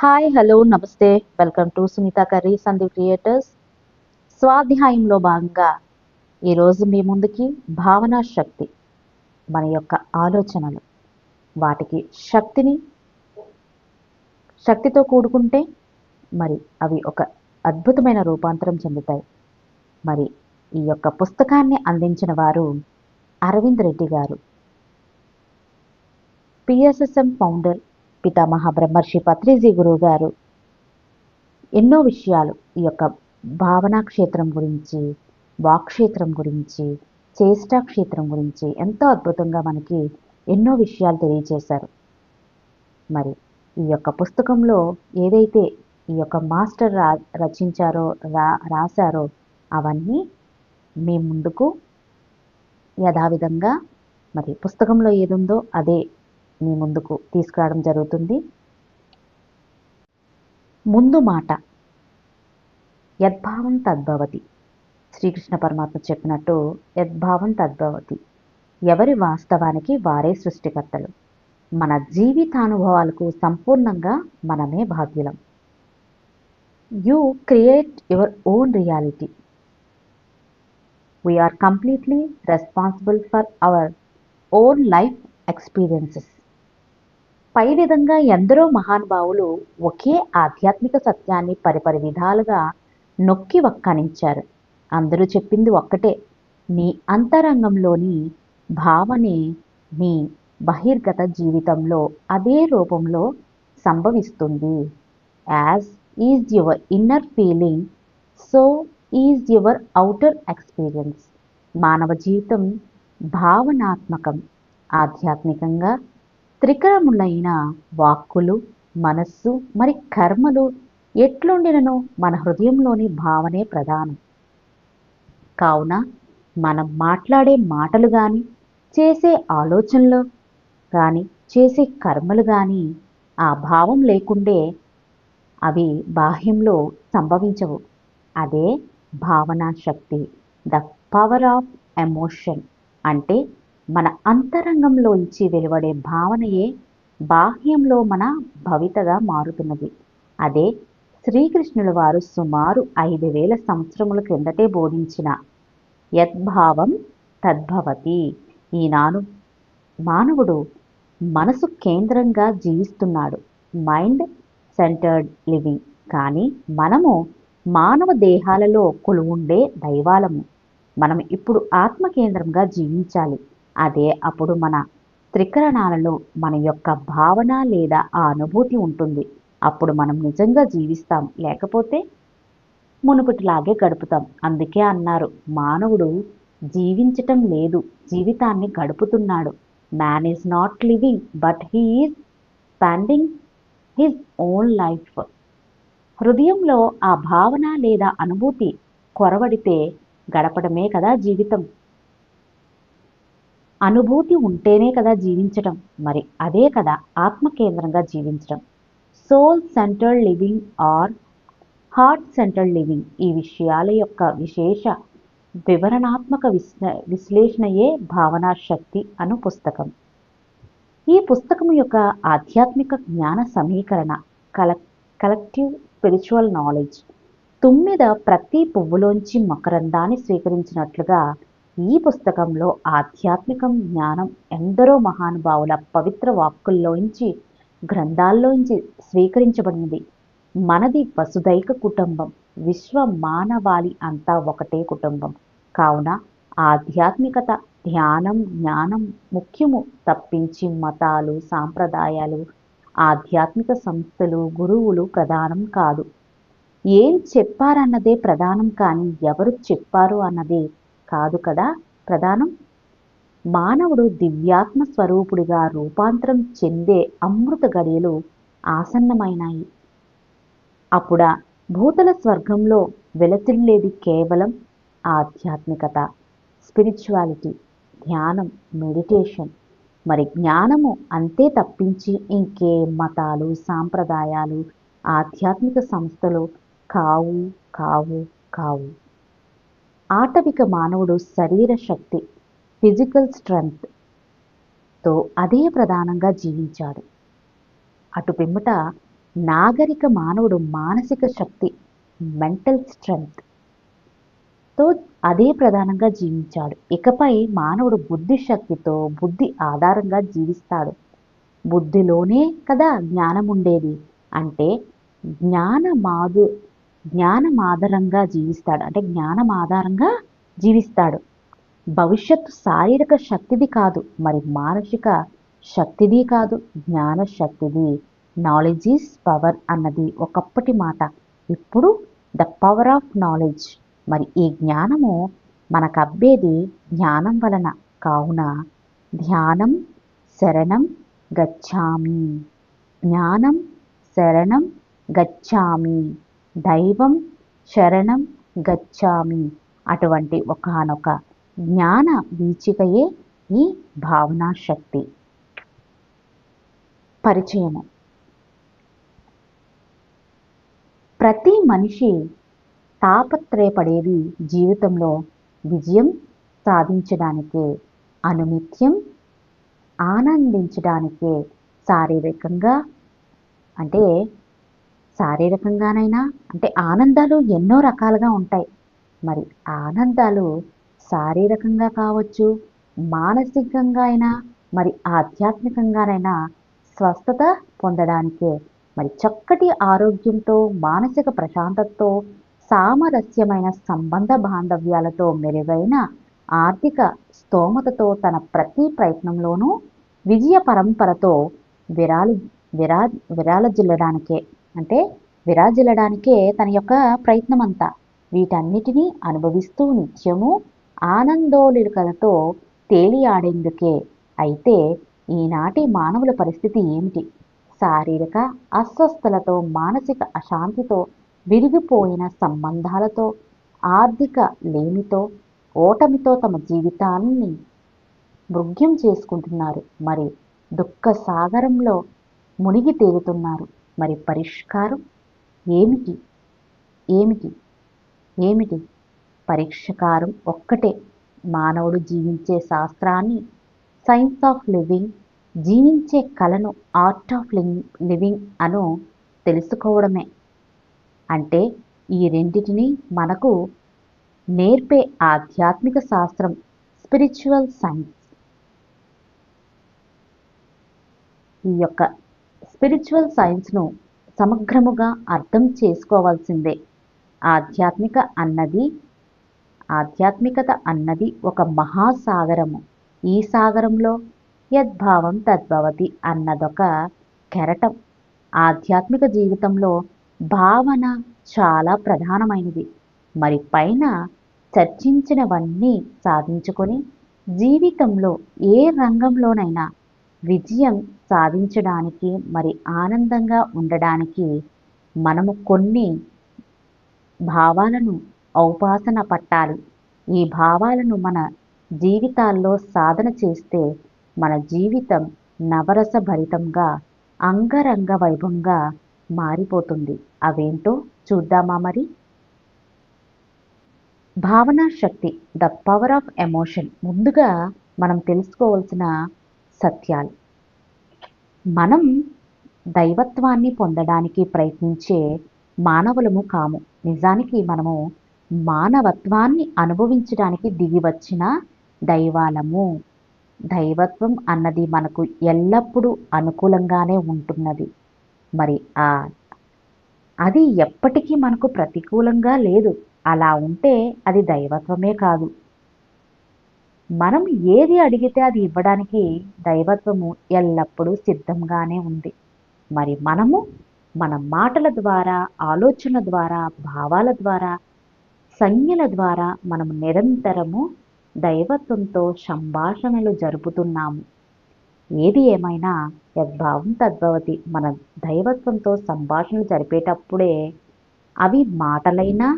Hi hello నమస్తే welcome to Sunitha curry సంధి creators. స్వాధ్యాయంలో భాగంగా ఈరోజు మీ ముందుకి భావనా శక్తి, మన యొక్క ఆలోచనలు, వాటికి శక్తితో కూడుకుంటే మరి అవి ఒక అద్భుతమైన రూపాంతరం చెందుతాయి. మరి ఈ యొక్క పుస్తకాన్ని అందించిన వారు అరవింద్ రెడ్డి గారు, పిఎస్ఎస్ఎం ఫౌండర్ పితామహ బ్రహ్మర్షి పత్రిజీ గురువు గారు. ఎన్నో విషయాలు ఈ యొక్క భావనా క్షేత్రం గురించి, వాక్క్షేత్రం గురించి, చేష్టా క్షేత్రం గురించి ఎంతో అద్భుతంగా మనకి ఎన్నో విషయాలు తెలియచేశారు. మరి ఈ యొక్క పుస్తకంలో ఏదైతే ఈ యొక్క మాస్టర్ రచించారో రాశారో అవన్నీ మీ ముందుకు యథావిధంగా మరి పుస్తకంలో ఏదుందో అదే మీ ముందుకు తీసుకురావడం జరుగుతుంది. ముందు మాట యద్భావం తద్భవతి. శ్రీకృష్ణ పరమాత్మ చెప్పినట్టు యద్భావం తద్భవతి. ఎవరి వాస్తవానికి వారే సృష్టికర్తలు. మన జీవితానుభవాలకు సంపూర్ణంగా మనమే బాధ్యులం. You create your own reality. We are completely responsible for our own life experiences. పై విధంగా ఎందరో మహానుభావులు ఒకే ఆధ్యాత్మిక సత్యాన్ని పరిపరి విధాలుగా నొక్కి వక్కానించారు. అందరూ చెప్పింది ఒక్కటే, నీ అంతరంగంలోని భావనే నీ బహిర్గత జీవితంలో అదే రూపంలో సంభవిస్తుంది. As is your inner feeling, so is your outer experience. మానవ జీవితం భావనాత్మకం. ఆధ్యాత్మికంగా త్రికరములైన వాక్కులు, మనస్సు మరి కర్మలు ఎట్లుండినను మన హృదయంలోని భావనే ప్రధానం. కావున మనం మాట్లాడే మాటలు కానీ, చేసే ఆలోచనలు కానీ, చేసే కర్మలు కానీ ఆ భావం లేకుండే అవి బాహ్యంలో సంభవించవు. అదే భావనా శక్తి, ద పవర్ ఆఫ్ ఎమోషన్. అంటే మన అంతరంగంలోంచి వెలువడే భావనయే బాహ్యంలో మన భవితగా మారుతున్నది. అదే శ్రీకృష్ణుల వారు సుమారు 5000 సంవత్సరముల క్రిందటే బోధించిన యద్భావం తద్భవతి. ఈనాడు మానవుడు మనసు కేంద్రంగా జీవిస్తున్నాడు, మైండ్ సెంటర్డ్ లివింగ్. కానీ మనము మానవ దేహాలలో కొలువుండే దైవాలము. మనం ఇప్పుడు ఆత్మ కేంద్రంగా జీవించాలి. అదే అప్పుడు మన త్రికరణాలలో మన యొక్క భావన లేదా ఆ అనుభూతి ఉంటుంది. అప్పుడు మనం నిజంగా జీవిస్తాం, లేకపోతే మునుపటిలాగే గడుపుతాం. అందుకే అన్నారు, మానవుడు జీవించటం లేదు, జీవితాన్ని గడుపుతున్నాడు. Man is not living but he is spending his own life. హృదయంలో ఆ భావన లేదా అనుభూతి కొరవడితే గడపడమే కదా జీవితం. అనుభూతి ఉంటేనే కదా జీవించటం. మరి అదే కదా ఆత్మకేంద్రంగా జీవించడం. Soul centred living or heart centred living. ఈ విషయాల యొక్క విశేష వివరణాత్మక విశ్లేషణయే భావనా శక్తి అను పుస్తకం. ఈ పుస్తకం యొక్క ఆధ్యాత్మిక జ్ఞాన సమీకరణ, కలెక్టివ్ స్పిరిచువల్ నాలెడ్జ్. తుమ్మెద ప్రతి పువ్వులోంచి మకరందాన్ని స్వీకరించినట్లుగా ఈ పుస్తకంలో ఆధ్యాత్మికం జ్ఞానం ఎందరో మహానుభావుల పవిత్ర వాక్కుల్లోంచి, గ్రంథాల్లోంచి స్వీకరించబడినది. మనది వసుదైక కుటుంబం. విశ్వ మానవాళి అంతా ఒకటే కుటుంబం. కావున ఆధ్యాత్మికత, ధ్యానం, జ్ఞానం ముఖ్యము తప్పించి మతాలు, సాంప్రదాయాలు, ఆధ్యాత్మిక సంస్థలు, గురువులు ప్రధానం కాదు. ఏం చెప్పారన్నదే ప్రధానం, కానీ ఎవరు చెప్పారు అన్నదే కాదు కదా ప్రధానం. మానవుడు దివ్యాత్మ స్వరూపుడిగా రూపాంతరం చెందే అమృత గడియలు ఆసన్నమైనాయి. అప్పుడా భూతల స్వర్గంలో వెలసిల్లేది కేవలం ఆధ్యాత్మికత, స్పిరిచువాలిటీ, ధ్యానం, మెడిటేషన్. మరి జ్ఞానము అంతే తప్పించి ఇంకే మతాలు, సాంప్రదాయాలు, ఆధ్యాత్మిక సంస్థలు కావు కావు కావు. ఆటవిక మానవుడు శరీర శక్తి, ఫిజికల్ స్ట్రెంగ్త్తో అదే ప్రధానంగా జీవించాడు. అటు పిమ్మట నాగరిక మానవుడు మానసిక శక్తి, మెంటల్ స్ట్రెంగ్త్ తో అదే ప్రధానంగా జీవించాడు. ఇకపై మానవుడు బుద్ధి శక్తితో, బుద్ధి ఆధారంగా జీవిస్తాడు. బుద్ధిలోనే కదా జ్ఞానం ఉండేది. అంటే జ్ఞానమాదు జ్ఞానమాధారంగా జీవిస్తాడు. అంటే జ్ఞానం ఆధారంగా జీవిస్తాడు. భవిష్యత్తు శారీరక శక్తిది కాదు, మరి మానసిక శక్తిది కాదు, జ్ఞాన శక్తిది. నాలెడ్జ్ ఈజ్ పవర్ అన్నది ఒకప్పటి మాట. ఇప్పుడు ద పవర్ ఆఫ్ నాలెడ్జ్. మరి ఈ జ్ఞానము మనకు అబ్బేది జ్ఞానం వలన. కావున ధ్యానం శరణం గచ్ఛామి, జ్ఞానం శరణం గచ్ఛామి, దైవం శరణం గచ్ఛామి. అటువంటి ఒకానొక జ్ఞాన వీచికయే ఈ భావనా శక్తి. పరిచయము. ప్రతి మనిషి తాపత్రయపడేది జీవితంలో విజయం సాధించడానికే, అనునిత్యం ఆనందించడానికే. శారీరకంగా అంటే శారీరకంగానైనా అంటే ఆనందాలు ఎన్నో రకాలుగా ఉంటాయి. మరి ఆనందాలు శారీరకంగా కావచ్చు, మానసికంగా అయినా, మరి ఆధ్యాత్మికంగానైనా స్వస్థత పొందడానికే. మరి చక్కటి ఆరోగ్యంతో, మానసిక ప్రశాంతతతో, సామరస్యమైన సంబంధ బాంధవ్యాలతో, మెరుగైన ఆర్థిక స్తోమతతో, తన ప్రతి ప్రయత్నంలోనూ విజయ పరంపరతో విరాలి విరా విరాలజిల్లడానికే అంటే విరాజిల్లడానికే తన యొక్క ప్రయత్నం అంతా. వీటన్నిటినీ అనుభవిస్తూ నిత్యము ఆనందోలికలతో తేలియాడేందుకే. అయితే ఈనాటి మానవుల పరిస్థితి ఏమిటి? శారీరక అస్వస్థలతో, మానసిక అశాంతితో, విరిగిపోయిన సంబంధాలతో, ఆర్థిక లేమితో, ఓటమితో తమ జీవితాన్ని మృగ్యం చేసుకుంటున్నారు. మరి దుఃఖ సాగరంలో మునిగి తేలుతున్నారు. మరి పరిష్కారం ఏమిటి? ఏమిటి? ఏమిటి? పరిష్కారం ఒక్కటే. మానవుడు జీవించే శాస్త్రాన్ని, సైన్స్ ఆఫ్ లివింగ్, జీవించే కళను, ఆర్ట్ ఆఫ్ లివింగ్ అను తెలుసుకోవడమే. అంటే ఈ రెండిటిని మనకు నేర్పే ఆధ్యాత్మిక శాస్త్రం, స్పిరిచువల్ సైన్స్. ఈ యొక్క స్పిరిచువల్ సైన్స్ను సమగ్రముగా అర్థం చేసుకోవాల్సిందే. ఆధ్యాత్మికత అన్నది ఒక మహాసాగరము. ఈ సాగరంలో యద్భావం తద్భవతి అన్నదొక కెరటం. ఆధ్యాత్మిక జీవితంలో భావన చాలా ప్రధానమైనది. మరి పైన చర్చించినవన్నీ సాధించుకొని జీవితంలో ఏ రంగంలోనైనా విజయం సాధించడానికి, మరి ఆనందంగా ఉండడానికి మనము కొన్ని భావాలను ఔపాసన పట్టాలి. ఈ భావాలను మన జీవితాల్లో సాధన చేస్తే మన జీవితం నవరస భరితంగా, అంగరంగ వైభవంగా మారిపోతుంది. అవేంటో చూద్దామా మరి? భావనా శక్తి, ద పవర్ ఆఫ్ ఎమోషన్. ముందుగా మనం తెలుసుకోవాల్సిన సత్యాలు. మనం దైవత్వాన్ని పొందడానికి ప్రయత్నించే మానవులము కాము. నిజానికి మనము మానవత్వాన్ని అనుభవించడానికి దిగి వచ్చిన దైవాలము. దైవత్వం అన్నది మనకు ఎల్లప్పుడూ అనుకూలంగానే ఉంటున్నది. మరి అది ఎప్పటికీ మనకు ప్రతికూలంగా లేదు. అలా ఉంటే అది దైవత్వమే కాదు. మనం ఏది అడిగితే అది ఇవ్వడానికి దైవత్వము ఎల్లప్పుడూ సిద్ధంగానే ఉంది. మరి మనము మన మాటల ద్వారా, ఆలోచనల ద్వారా, భావాల ద్వారా, సంజ్ఞల ద్వారా మనము నిరంతరము దైవత్వంతో సంభాషణలు జరుపుతున్నాము. ఏది ఏమైనా యద్భావం తద్భవతి. మన దైవత్వంతో సంభాషణలు జరిపేటప్పుడే అవి మాటలైనా,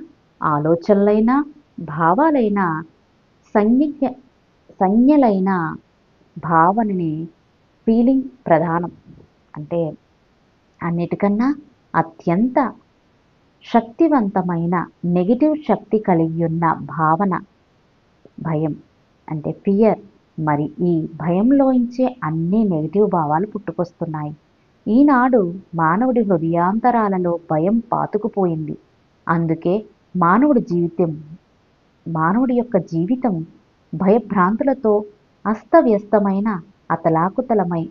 ఆలోచనలైనా, భావాలైనా, సంజ్ఞలైన భావనని ఫీలింగ్ ప్రధానం. అంటే అన్నిటికన్నా అత్యంత శక్తివంతమైన నెగిటివ్ శక్తి కలిగి ఉన్న భావన భయం, అంటే ఫియర్. మరి ఈ భయంలోంచే అన్ని నెగిటివ్ భావాలు పుట్టుకొస్తున్నాయి. ఈనాడు మానవుడి హృదయాంతరాలలో భయం పాతుకుపోయింది. అందుకే మానవుడి యొక్క జీవితం భయభ్రాంతులతో అస్తవ్యస్తమైన అతలాకుతలమై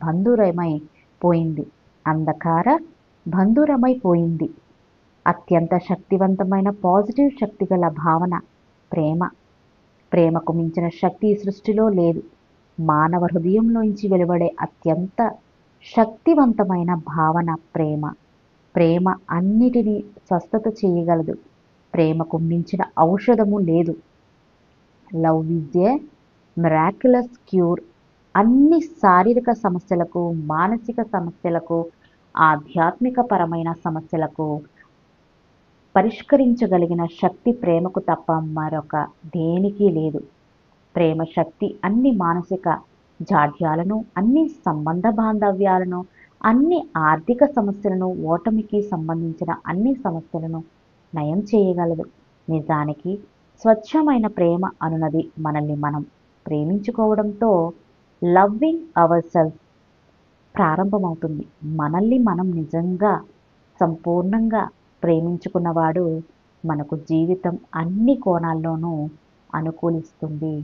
బంధురమై పోయింది. అంధకార బంధురమై పోయింది. అత్యంత శక్తివంతమైన పాజిటివ్ శక్తి గల భావన ప్రేమ. ప్రేమకు మించిన శక్తి ఈ సృష్టిలో లేదు. మానవ హృదయంలోంచి వెలువడే అత్యంత శక్తివంతమైన భావన ప్రేమ. ప్రేమ అన్నిటినీ స్వస్థత చేయగలదు. ప్రేమకు మించిన ఔషధము లేదు. Love is a miraculous cure. అన్ని శారీరక సమస్యలకు, మానసిక సమస్యలకు, ఆధ్యాత్మిక పరమైన సమస్యలకు పరిష్కరించగలిగిన శక్తి ప్రేమకు తప్ప మరొక దేనికి లేదు. ప్రేమ శక్తి అన్ని మానసిక జాడ్యాలను, అన్ని సంబంధ బాంధవ్యాలను, అన్ని ఆర్థిక సమస్యలను, ఓటమికి సంబంధించిన అన్ని సమస్యలను నయం చేయగలదు. నిజానికి స్వచ్ఛమైన ప్రేమ అనునది మనల్ని మనం ప్రేమించుకోవడంతో లవ్వింగ్ అవర్ సెల్ఫ్ ప్రారంభమవుతుంది. మనల్ని మనం నిజంగా సంపూర్ణంగా ప్రేమించుకున్నవాడు మనకు జీవితం అన్ని కోణాల్లోనూ అనుకూలిస్తుంది.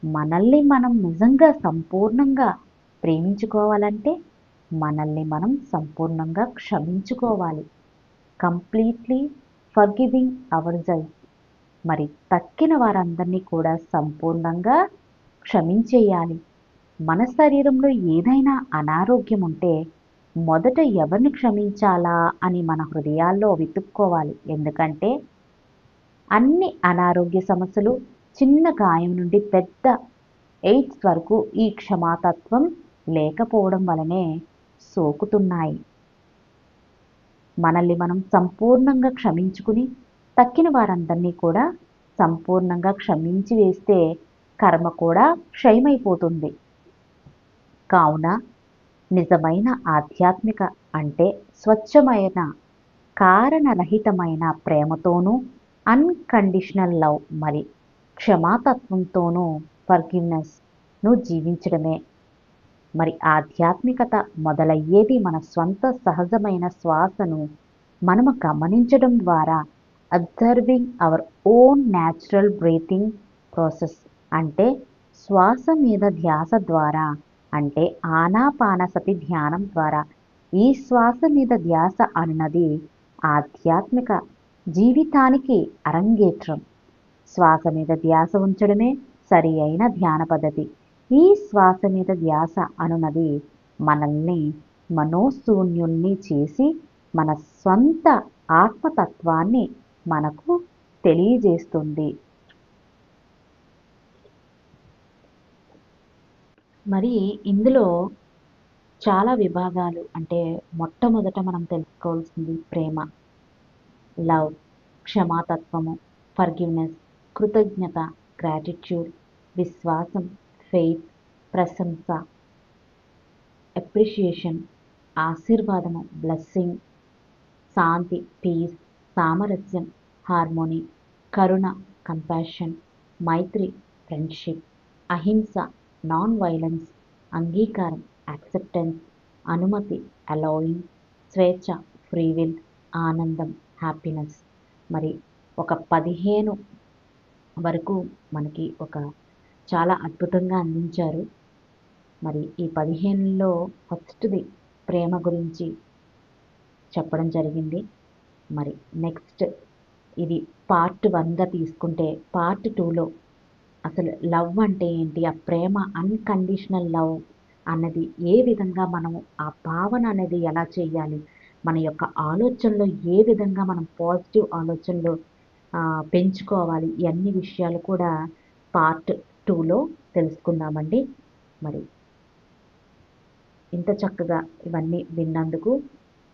మనల్ని మనం నిజంగా సంపూర్ణంగా ప్రేమించుకోవాలంటే మనల్ని మనం సంపూర్ణంగా క్షమించుకోవాలి. Completely forgiving our self. మరి తక్కిన వారందరినీ కూడా సంపూర్ణంగా క్షమించేయాలి. మన శరీరంలో ఏదైనా అనారోగ్యం ఉంటే మొదట ఎవరిని క్షమించాలా అని మన హృదయాల్లో వెతుక్కోవాలి. ఎందుకంటే అన్ని అనారోగ్య సమస్యలు చిన్న గాయం నుండి పెద్ద ఎయిడ్స్ వరకు ఈ క్షమాతత్వం లేకపోవడం వలనే సోకుతున్నాయి. మనల్ని మనం సంపూర్ణంగా క్షమించుకుని తక్కిన వారందరినీ కూడా సంపూర్ణంగా క్షమించి వేస్తే కర్మ కూడా క్షయమైపోతుంది. కావున నిజమైన ఆధ్యాత్మిక అంటే స్వచ్ఛమైన కారణరహితమైన ప్రేమతోనూ, అన్కండిషనల్ లవ్ మరి క్షమాతత్వంతోనూ ఫర్గివ్నెస్ను జీవించడమే. మరి ఆధ్యాత్మికత మొదలయ్యేది మన స్వంత సహజమైన శ్వాసను మనము గమనించడం ద్వారా. Observing our own natural breathing process అంటే శ్వాస మీద ధ్యాస ద్వారా, అంటే ఆనాపానసతి ధ్యానం ద్వారా. ఈ శ్వాస మీద ధ్యాస అనున్నది ఆధ్యాత్మిక జీవితానికి అరంగేట్రం. శ్వాస మీద ధ్యాస ఉంచడమే సరి అయిన ధ్యాన పద్ధతి. ఈ శ్వాస మీద ధ్యాస అనున్నది మనల్ని మనోశూన్యుల్ని చేసి మన స్వంత ఆత్మతత్వాన్ని మనకు తెలియజేస్తుంది. మరి ఇందులో చాలా విభాగాలు, అంటే మొట్టమొదట మనం తెలుసుకోవాల్సింది ప్రేమ, లవ్, క్షమాతత్వము, ఫర్గివ్నెస్, కృతజ్ఞత, గ్రాటిట్యూడ్, విశ్వాసం, ఫెయిత్, ప్రశంస, అప్రిషియేషన్, ఆశీర్వాదము, బ్లెస్సింగ్, శాంతి, పీస్, సామరస్యం, హార్మోనీ, కరుణ, కంపాషన్, మైత్రి, ఫ్రెండ్షిప్, అహింస, నాన్ వైలెన్స్, అంగీకారం, యాక్సెప్టెన్స్, అనుమతి, అలౌయింగ్, స్వేచ్ఛ, ఫ్రీవిల్, ఆనందం, హ్యాపీనెస్. మరి ఒక 15 వరకు మనకి చాలా అద్భుతంగా అందించారు. మరి ఈ 15లో ఫస్ట్ది ప్రేమ గురించి చెప్పడం జరిగింది. మరి నెక్స్ట్ ఇది పార్ట్ 1గా తీసుకుంటే పార్ట్ 2లో అసలు లవ్ అంటే ఏంటి, ఆ ప్రేమ అన్కండిషనల్ లవ్ అన్నది ఏ విధంగా మనము ఆ భావన అనేది ఎలా చేయాలి, మన యొక్క ఆలోచనలో ఏ విధంగా మనం పాజిటివ్ ఆలోచనలు పెంచుకోవాలి, ఈ అన్ని విషయాలు కూడా పార్ట్ 2లో తెలుసుకుందామండి. మరి ఇంత చక్కగా ఇవన్నీ విన్నందుకు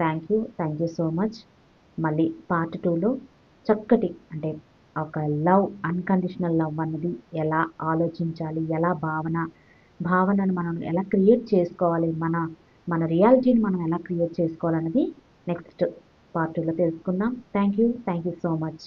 థ్యాంక్ యూ సో మచ్. మళ్ళీ పార్ట్ 2లో చక్కటి అంటే ఒక లవ్, అన్కండిషనల్ లవ్ అన్నది ఎలా ఆలోచించాలి, ఎలా భావనను మనం ఎలా క్రియేట్ చేసుకోవాలి, మన రియాలిటీని మనం ఎలా క్రియేట్ చేసుకోవాలన్నది నెక్స్ట్ పార్ట్ 2లో తెలుసుకుందాం. Thank you so much.